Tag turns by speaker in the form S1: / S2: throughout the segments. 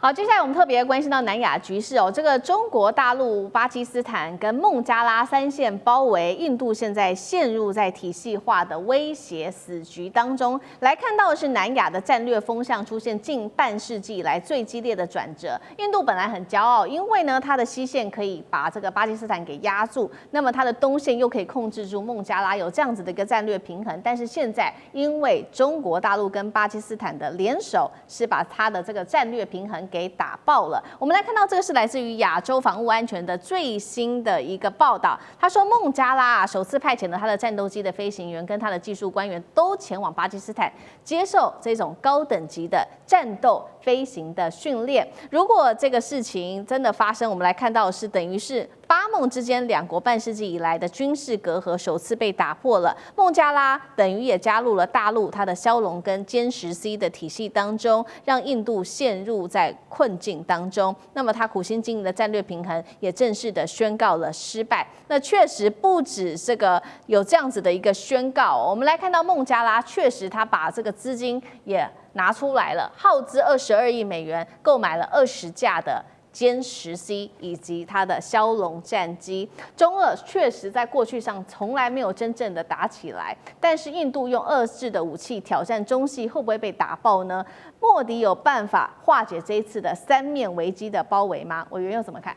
S1: 好，接下來我們特別關心到南亞局勢哦。這個中國大陸、巴基斯坦跟孟加拉三線包圍，印度現在陷入在體系化的威脅死局當中。來看到的是南亞的戰略風向出現近半世紀以來最激烈的轉折。印度本來很驕傲，因為呢它的西線可以把這個巴基斯坦給壓住，那麼它的東線又可以控制住孟加拉，有這樣子的一個戰略平衡。但是現在因為中國大陸跟巴基斯坦的聯手，是把它的這個戰略平衡給打爆了。我們來看到這個是來自於亞洲防務安全的最新的一個報道。他說，孟加拉首次派遣了他的戰鬥機的飛行員跟他的技術官員都前往巴基斯坦接受這種高等級的戰鬥飛行的訓練。如果這個事情真的發生，我們來看到的是等於是巴孟之間兩國半世紀以來的軍事隔閡首次被打破了。孟加拉等於也加入了大陸它的梟龍跟歼10C 的體系當中，讓印度陷入在困境當中。那麼他苦心經營的戰略平衡也正式的宣告了失敗。那確實不止這個有這樣子的一個宣告，我們來看到孟加拉確實他把這個資金也拿出來了，耗資22億美元購買了20架的歼10C 以及它的梟龍戰機。中俄確實在過去上從來沒有真正的打起來，但是印度用遏制的武器挑戰中系，會不會被打爆呢？莫迪有辦法化解這一次的三面危機的包圍嗎？委員又怎麼看？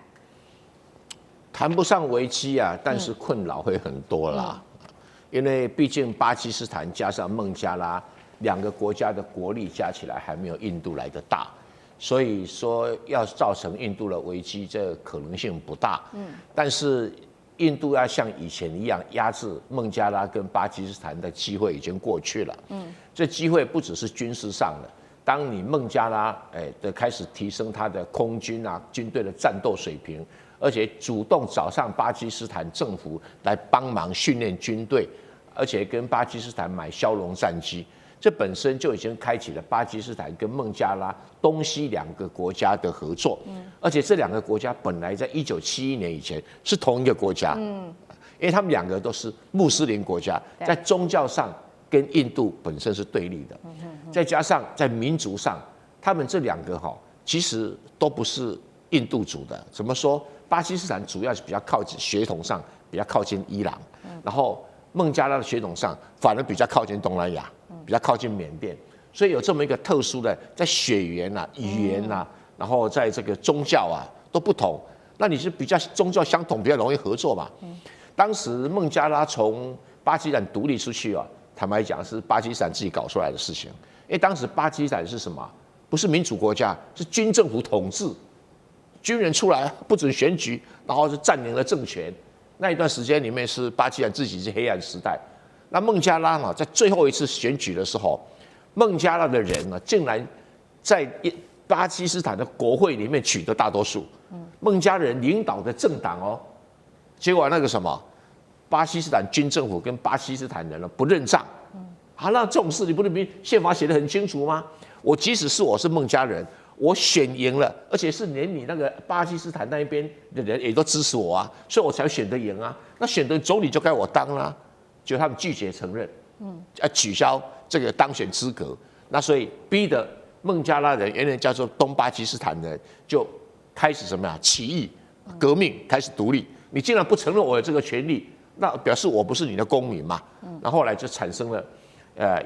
S2: 談不上危機啊，但是困擾會很多啦。因為畢竟巴基斯坦加上孟加拉兩個國家的國力加起來還沒有印度來得大。所以說，要造成印度的危機，這可能性不大。但是印度要像以前一樣壓制孟加拉跟巴基斯坦的機會已經過去了。這機會不只是軍事上的，當你孟加拉的開始提升它的空軍啊軍隊的戰鬥水平，而且主動找上巴基斯坦政府來幫忙訓練軍隊，而且跟巴基斯坦買梟龍戰機。這本身就已經開啟了巴基斯坦跟孟加拉東西兩個國家的合作，而且這兩個國家本來在1971年以前是同一個國家，因為他們兩個都是穆斯林國家，在宗教上跟印度本身是對立的，再加上在民族上，他們這兩個其實都不是印度族的。怎麼說？巴基斯坦主要是比較靠近血統上比較靠近伊朗，然後孟加拉的血統上反而比較靠近東南亞。比較靠近緬甸，所以有這麼一個特殊的，在血緣啊、語言啊，然後在這個宗教啊都不同，那你是比較宗教相同，比較容易合作嘛。當時孟加拉從巴基斯坦獨立出去啊，坦白講是巴基斯坦自己搞出來的事情，因為當時巴基斯坦是什麼？不是民主國家，是軍政府統治，軍人出來不准選舉，然後是佔領了政權。那一段時間裡面是巴基斯坦自己是黑暗時代。那孟加拉呢，在最後一次選舉的時候，孟加拉的人呢，竟然在巴基斯坦的國會裡面取得大多數。孟加拉人領導的政黨哦，結果那個什麼，巴基斯坦軍政府跟巴基斯坦人呢不認賬。好，那這種事你不是憲法寫得很清楚嗎？我即使是我是孟加拉人，我選贏了，而且是連你那個巴基斯坦那一邊的人也都支持我啊，所以我才選得贏啊。那選得總理就該我當啦。就他們拒絕承認，取消這個當選資格，那所以逼得孟加拉人，原來叫做東巴基斯坦人，就開始什麼呀？起義、革命，開始獨立。你既然不承認我有這個權利，那表示我不是你的公民嘛。然後後來就產生了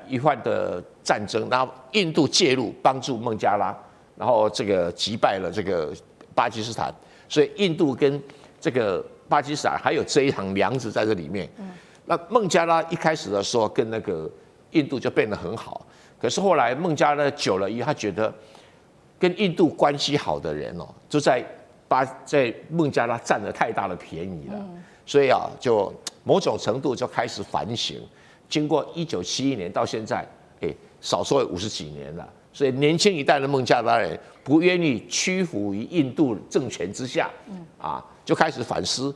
S2: 一番的戰爭，然後印度介入幫助孟加拉，然後這個擊敗了這個巴基斯坦。所以印度跟這個巴基斯坦還有這一行梁子在這裡面。那孟加拉一開始的時候跟那個印度就變得很好，可是後來孟加拉久了以後，他覺得跟印度關係好的人哦，就在孟加拉佔了太大的便宜了，所以啊，就某種程度就開始反省。經過1971年到現在，少說有50幾年了，所以年輕一代的孟加拉人不願意屈服於印度政權之下，就開始反思。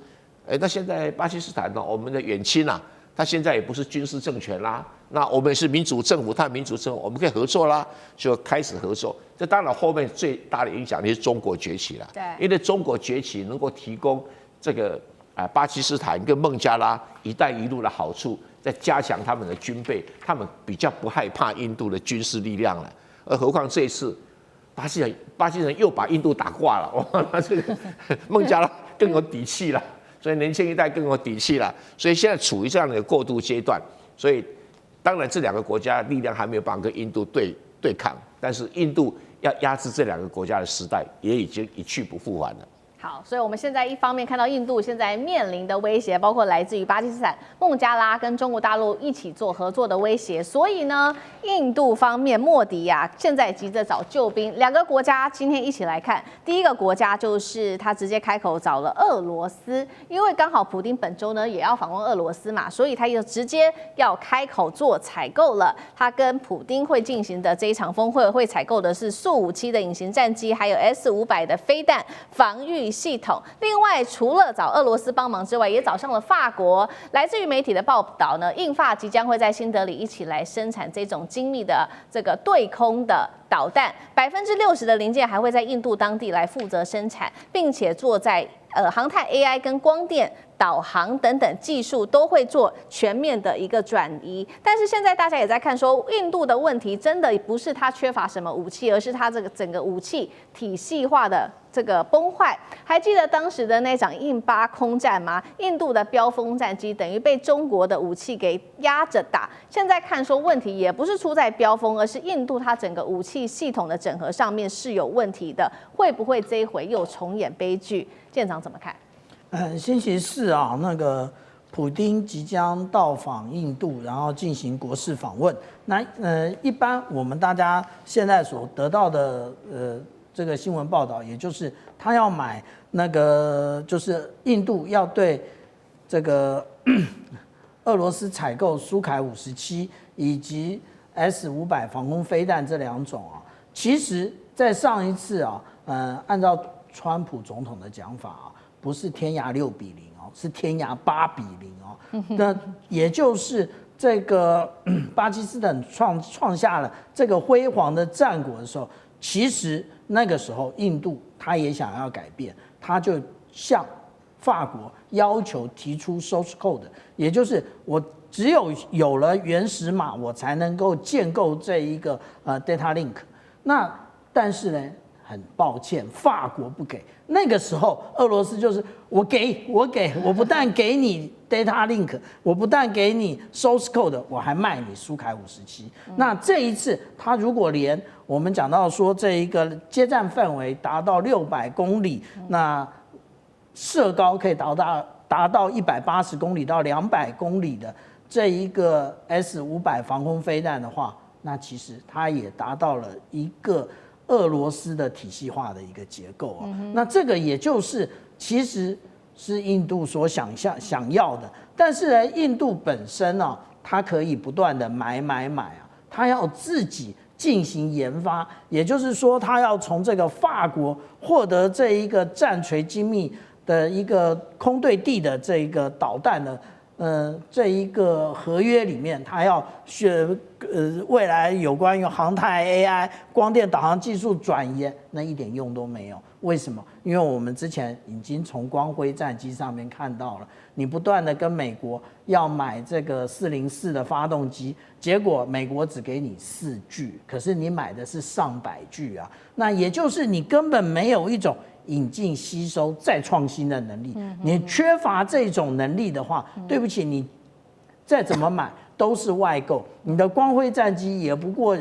S2: 那現在巴基斯坦呢，我們的遠親啊，他現在也不是軍事政權啦，那我們也是民主政府，他民主政府，我們可以合作啦，就開始合作。這當然後面最大的影響力是中國崛起了，對，因為中國崛起能夠提供這個巴基斯坦跟孟加拉“一帶一路”的好處，再加強他們的軍備，他們比較不害怕印度的軍事力量了。而何況這一次巴基斯坦又把印度打掛了，哇，那這個孟加拉更有底氣了，所以年輕一代更有底氣了，所以現在處於這樣的一個過渡階段，所以當然這兩個國家力量還沒有辦法跟印度對抗，但是印度要壓制這兩個國家的時代也已經一去不復返了。
S1: 好，所以我們現在一方面看到印度現在面臨的威脅，包括來自於巴基斯坦、孟加拉跟中國大陸一起做合作的威脅，所以呢，印度方面莫迪啊，現在急着找救兵。兩個國家今天一起來看，第一個國家就是他直接開口找了俄羅斯，因為剛好普丁本周呢也要訪問俄羅斯嘛，所以他就直接要開口做採購了。他跟普丁會進行的這一場峰會，會採購的是Su-57的隱形戰機，還有S-500的飛彈防禦系統。另外，除了找俄羅斯幫忙之外，也找上了法國。來自於媒體的報道呢，印法即將會在新德里一起來生產這種精密的這個對空的導彈，60%的零件還會在印度當地來負責生產，並且做在航太 AI 跟光電導航等等技術都會做全面的一個轉移。但是現在大家也在看說，印度的問題真的不是它缺乏什麼武器，而是它這個整個武器體系化的這個崩壞。還記得當時的那場印巴空戰嗎？印度的飆風戰機等於被中國的武器給壓着打。現在看說問題也不是出在飆風，而是印度它整個武器系統的整合上面是有問題的。會不會這一回又重演悲劇？艦長怎麼看？
S3: 星期四啊，那個普丁即將到訪印度，然後進行國事訪問。那一般我們大家現在所得到的這個新聞報道，也就是他要買那個，就是印度要對這個俄羅斯採購蘇凱57以及 S-500防空飛彈這兩種啊。其實，在上一次啊，按照川普總統的講法啊，不是天涯6-0哦，是天涯8-0哦。那也就是這個巴基斯坦創下了這個輝煌的戰果的時候，其實那個時候印度他也想要改變，他就向法國要求提出 source code， 也就是我只有了原始碼，我才能夠建構這一個data link。那但是呢，很抱歉，法國不給。那個時候，俄羅斯就是我不但給你 data link， 我不但給你 source code， 我還賣你蘇凱57。那這一次，他如果連我們講到說這一個接戰範圍達到600公里，那射高可以達到180公里到200公里的這一個 S-500防空飛彈的話，那其實它也達到了一個俄羅斯的體系化的一個結構啊。那這個也就是其實是印度所想要的，但是呢，印度本身啊，它可以不斷的買啊，它要自己進行研發，也就是說，它要從這個法國獲得這一個戰錘精密的一個空對地的這一個導彈的。這一個合約裡面，他要未來有關於航太 AI、光電導航技術轉移，那一點用都沒有。為什麼？因為我們之前已經從光輝戰機上面看到了，你不斷的跟美國要買這個404的發動機，結果美國只給你4具，可是你買的是上百具啊。那也就是你根本沒有一種引進、吸收、再創新的能力，你缺乏這種能力的話，對不起，你再怎麼買都是外購。你的光輝戰機也不過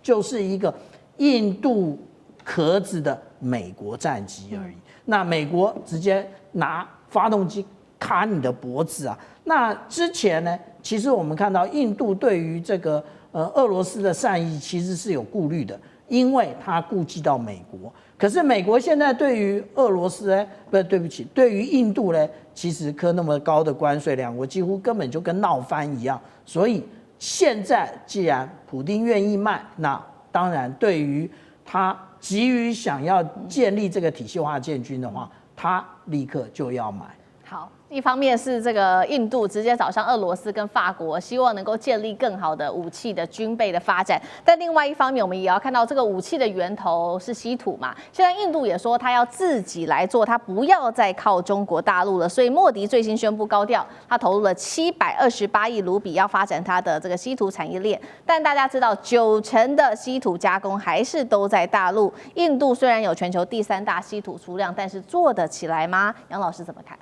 S3: 就是一個印度殼子的美國戰機而已。那美國直接拿發動機卡你的脖子啊！那之前呢，其實我們看到印度對於這個俄羅斯的善意其實是有顧慮的，因為他顧及到美國。可是美國現在對於俄羅斯呢，對不起，對於印度呢，其實課那麼高的關稅，兩國幾乎根本就跟鬧翻一樣。所以現在既然普丁願意賣，那當然對於他急於想要建立這個體系化建軍的話，他立刻就要買。
S1: 好，一方面是這個印度直接找上俄羅斯跟法國，希望能夠建立更好的武器的軍備的發展。但另外一方面，我們也要看到這個武器的源頭是稀土嘛。現在印度也說他要自己來做，他不要再靠中國大陸了。所以莫迪最新宣布高調，他投入了728億盧比要發展他的這個稀土產業鏈。但大家知道，90%的稀土加工還是都在大陸。印度雖然有全球第3大稀土出量，但是做得起來嗎？楊老師怎麼看？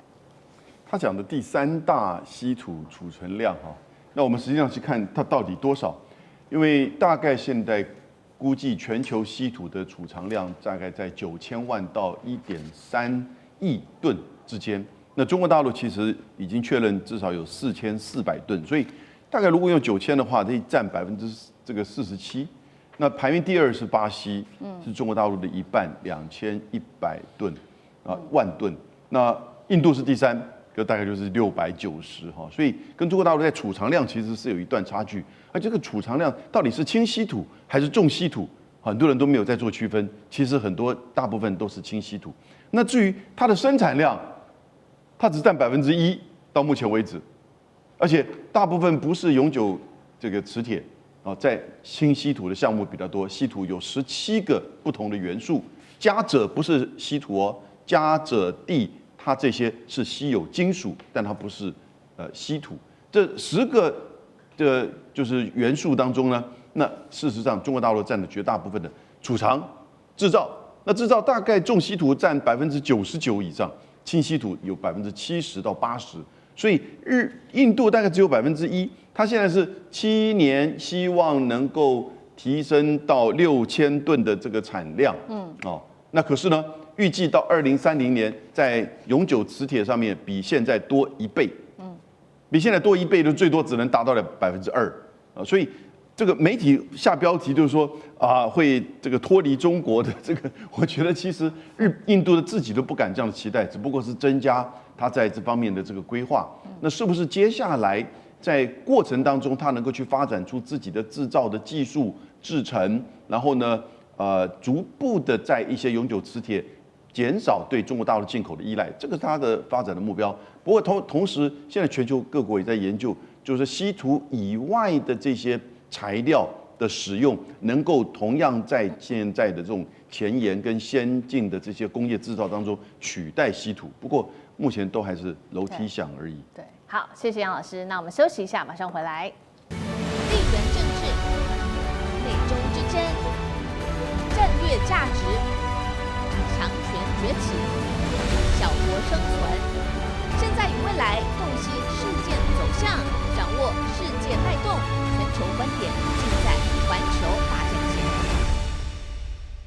S4: 他講的第3大稀土儲存量哈，那我們實際上去看它到底多少？因為大概現在估計全球稀土的儲藏量大概在9000萬到1.3億噸之間。那中國大陸其實已經確認至少有4400噸，所以大概如果用9000的話，這佔47%。那排名第2是巴西，是中國大陸的1半，2100噸萬噸。那印度是第3。大概就是690哈，所以跟中國大陸在儲藏量其實是有一段差距。而這個儲藏量到底是輕稀土還是重稀土，很多人都沒有在做區分。其實大部分都是輕稀土。那至於它的生產量，它只佔1%到目前為止，而且大部分不是永久這個磁鐵啊，在輕稀土的項目比較多。稀土有17個不同的元素，加鍺不是稀土哦，加鍺鋰。它這些是稀有金屬，但它不是稀土。這10個的就是元素當中呢，那事實上中國大陸佔了絕大部分的儲藏、製造。那製造大概重稀土佔99%以上，輕稀土有70%到80%。所以印度大概只有1%。它現在是7年，希望能夠提升到6000噸的這個產量。那可是呢？預計到2030年，在永久磁鐵上面比現在多1倍，比現在多1倍的最多只能達到了2%啊，所以這個媒體下標題就是說啊，會這個脫離中國的這個，我覺得其實印度的自己都不敢這樣的期待，只不過是增加它在這方面的這個規劃。那是不是接下來在過程當中，它能夠去發展出自己的製造的技術製程，然後呢，逐步的在一些永久磁鐵減少對中國大陸進口的依賴，這個是它的發展的目標。不過同時，現在全球各國也在研究，就是稀土以外的這些材料的使用，能夠同樣在現在的這種前沿跟先進的這些工業製造當中取代稀土。不過目前都還是樓梯響而已。
S1: 對，好，謝謝楊老師。那我們休息一下，馬上回來。
S5: 地緣政治、美中之爭、戰略價值。強權崛起，小國生存，現在與未來洞悉事件走向，掌握世界脈動，全球觀點盡在環球大